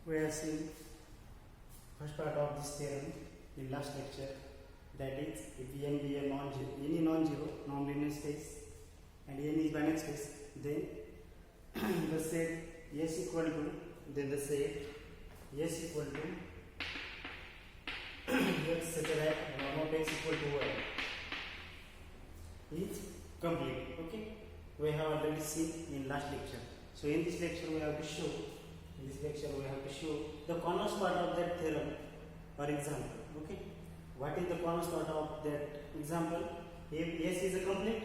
We have seen first part of this theorem in last lecture, that is if n be a non-zero, any non-zero non-linear space and n is Banach space, then the set S equal to, then the set S equal to x such that norm of x equal to y is complete. Okay, we have already seen in last lecture. So in this lecture we have to show the cornerstone of that theorem or example. Okay, what is the cornerstone of that example? If S is a complete,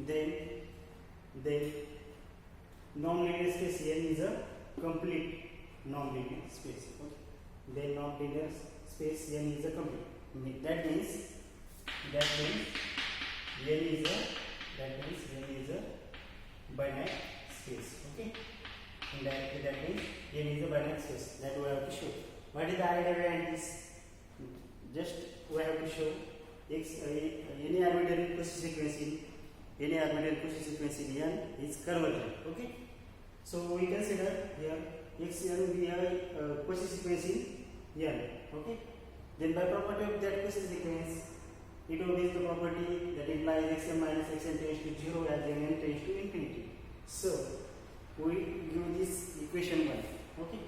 then non-linear space N is a complete non-linear space. Okay, then non-linear space N is a complete. That means N is a Banach space. Okay, and that means N is a Banach space. That we have to show. What is the idea behind this? Just we have to show any arbitrary Cauchy sequence in N is convergent. Okay, so we consider here Xn be a Cauchy sequence in N. Okay, then by property of that Cauchy sequence, it obeys the property that implies Xn minus Xn tends to 0 as N tends to infinity. So we give this equation 1. Okay,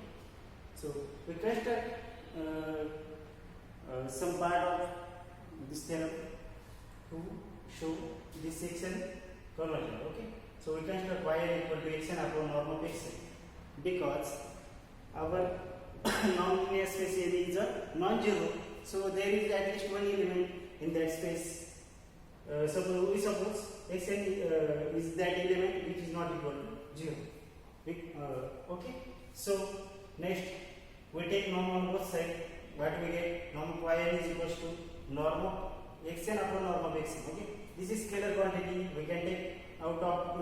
so we construct some part of this theorem to show this section convergent. Okay, so we construct y equal to xn upon norm of xn because our non-linear space N is a non-zero, so there is at least one element in that space. Suppose xn is that element which is not equal to 0. Okay, so next we take norm on both sides. What we get? Norm of yn is equals to norm of xn upon norm of xn. Okay, this is scalar quantity. We can take out of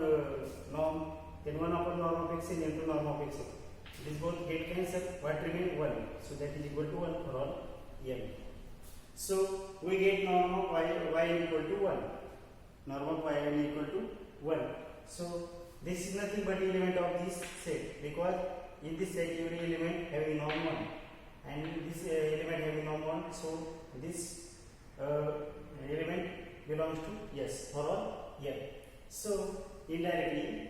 norm, then 1 upon norm of xn into norm of xn. This both get cancelled. What remain? 1. So that is equal to 1 for all n. So we get norm of yn equal to 1. Norm of yn equal to 1. So this is nothing but element of this set, because in this set every element having norm 1 and this element having norm 1, so this element belongs to yes for all n. So indirectly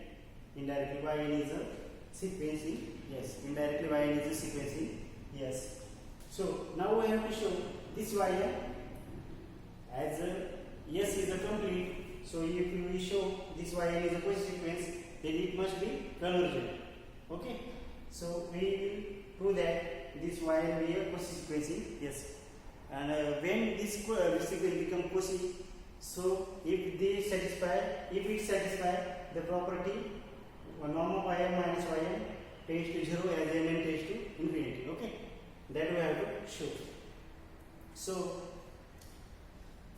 yn is a sequence in yes. Indirectly yn is a sequence in yes. So now we have to show this yn as yes is a complete. So if we show this yn is a Cauchy sequence, then it must be convergent. Okay, so we will prove that this yn be a Cauchy sequence in yes. And when this sequence become Cauchy, so if it satisfy the property norm of yn minus yn tends to 0 as n tends to infinity. Okay, that we have to show. So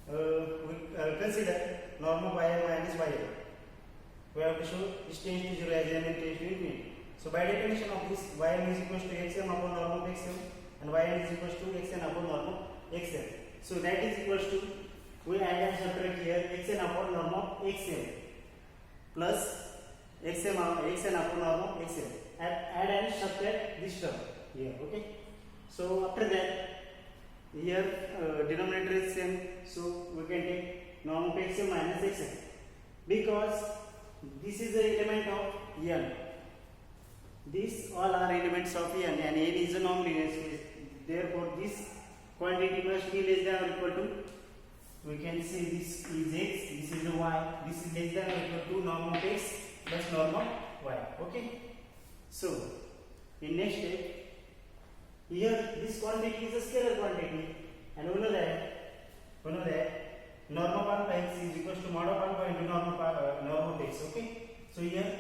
we consider norm of yn minus yn. We have to show this tends to 0 as n tends to infinity. So by definition of this, yn is equals to xm upon norm of xm and yn is equals to xn upon norm of xm. So that is equals to, we add and subtract here xn upon norm of xm plus xn upon norm of xm. Add and subtract this term here. Okay, so after that here denominator is same, so we can take norm of xm minus xm because this is the element of n. These all are elements of n and n is a non-linear space. Therefore this quantity must be less than or equal to, we can say this is x, this is the y, this is less than or equal to norm of x plus norm of y. Okay, so in next step, here this quantity is a scalar quantity and we know that norm of alpha x is equals to mod of alpha into norm of x. Okay, so here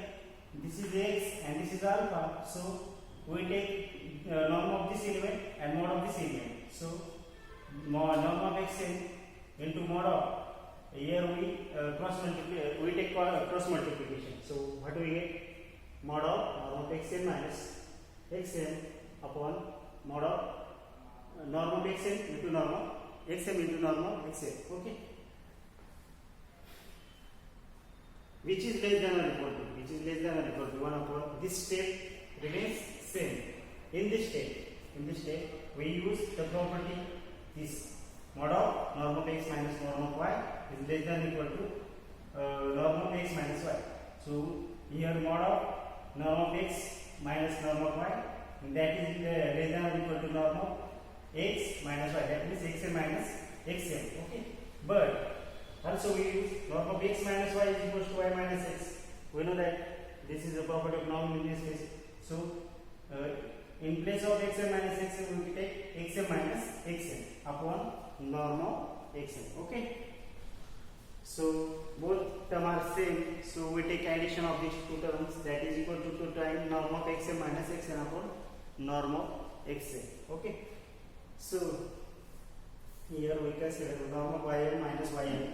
this is x and this is alpha, so we take norm of this element and mod of this element. So norm of xn into mod of, here we we take cross multiplication. So what do we get? Mod of norm of xn minus xn upon mod of norm of xn into norm of xm into norm of xn. Okay, which is less than or equal to 1 upon this step remains same. In this state, we use the property this mod of norm of x minus norm of y is less than or equal to norm of x minus y. So here mod of norm of x minus norm of y, that is less than or equal to norm of x minus y, that means xn minus xn. Okay, but also we use norm of x minus y is equal to y minus x. We know that this is a property of norm in this case. So in place of xn minus xn, we will take xn minus xn upon norm of xn. Okay, so both terms are same, so we take addition of these two terms, that is equal to 2 times norm of xn minus xn upon norm of xn. Okay, so here we consider norm of yn minus yn,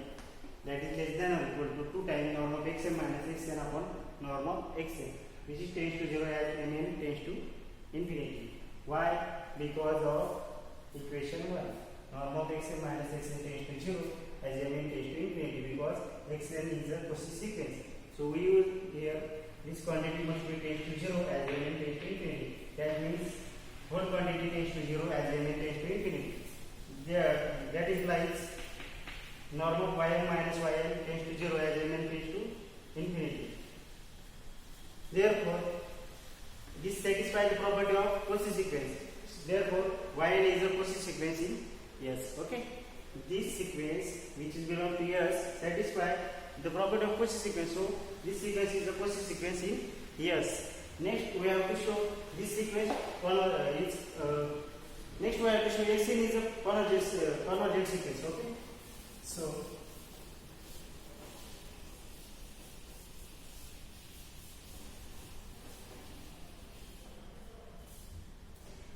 that is less than or equal to 2 times norm of xn minus xn upon norm of xn, which is tends to 0 as mn tends to infinity. Why? Because of equation 1. Norm of xn minus xn tends to 0 as mn tends to infinity, because xn is a Cauchy sequence. So we use here this quantity must be tends to 0 as mn tends to infinity. That means whole quantity tends to 0 as mn tends to infinity. There, that implies norm of yn minus yn tends to 0 as mn tends to infinity. Therefore, this satisfies the property of Cauchy sequence. Therefore, yn is a Cauchy sequence in S. Okay, this sequence which is belong to S satisfies the property of Cauchy sequence. So this sequence is a Cauchy sequence in S. Next, we have to show this sequence next we have to show Sn is a convergent sequence. Okay, so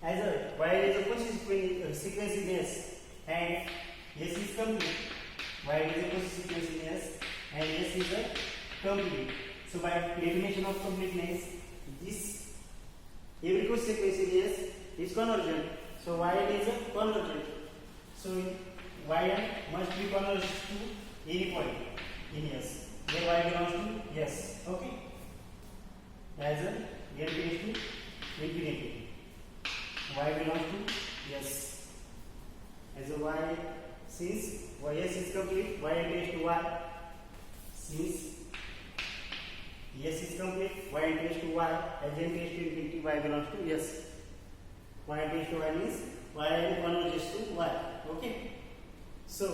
as a y is a Cauchy sequence in S and S is complete. Y is a Cauchy sequence in S and S is a complete. So by definition of completeness, this every Cauchy sequence in S is convergent. So y is a convergent. So yn must be converged to any point in S where y belongs to S. Okay, as a n tends to infinity. Y belongs to S. As a y, since S is complete, y tends to y. Since S is complete, y tends to y. As n tends to infinity, y belongs to S. Y tends to y means y converges to y. Okay. So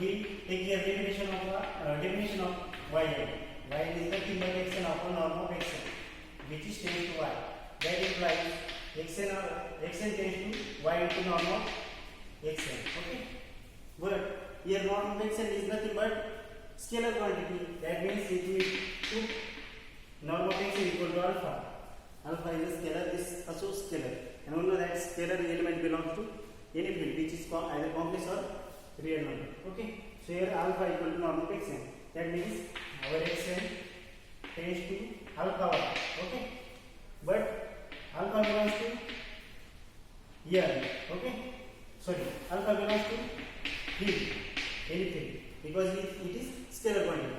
we take the definition of yn. Yn is nothing but xn upon norm of xn, which is tends to y. That implies xn tends to y into norm of xn. Okay, but here norm of xn is nothing but scalar quantity. That means it will put norm of xn equal to alpha. Alpha is a scalar, this also scalar, and we know that scalar element belongs to any field which is either complex or real number. Okay, so here alpha equal to norm of xn. That means our xn tends to alpha y. Okay, but alpha belongs to here. Okay, sorry, alpha belongs to field, any field, because it is scalar quantity,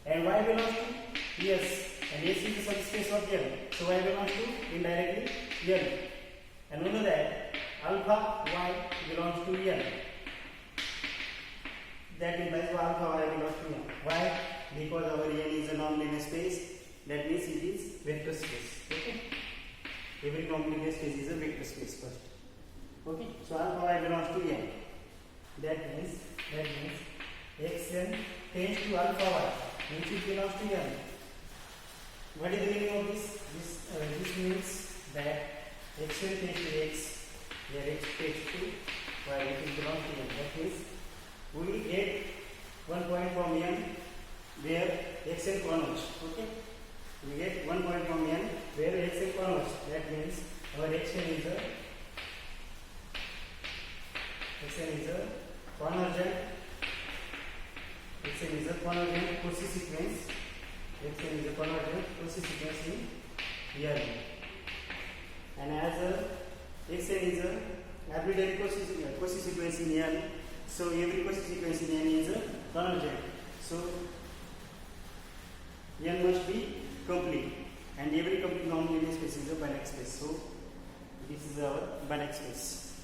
and y belongs to S, and S is the subspace of L. So y belongs to indirectly L, and we know that alpha y belongs to L. That implies alpha y belongs to L. Why? Because our L is a non-linear space. That means it is vector space. Okay. Every non-linear space is a vector space first. Okay. So alpha y belongs to L. That means xn tends to alpha y, which it belongs to L. What is the meaning of this? This means that xn tends to x, here x tends to y, which belongs to L. That means we get one point from n where xn converges. Okay, we get one point from n where xn converges. That means our xn is a convergent. xn is a convergent Cauchy sequence. xn is a convergent Cauchy sequence in L, and as a xn is a arbitrary Cauchy sequence in L. So every Cauchy sequence in N is a convergent. So N must be complete. and every complete non-linear space is a Banach space. So this is our Banach space.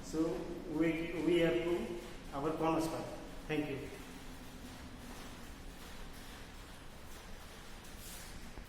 So we have to our corner square. Thank you.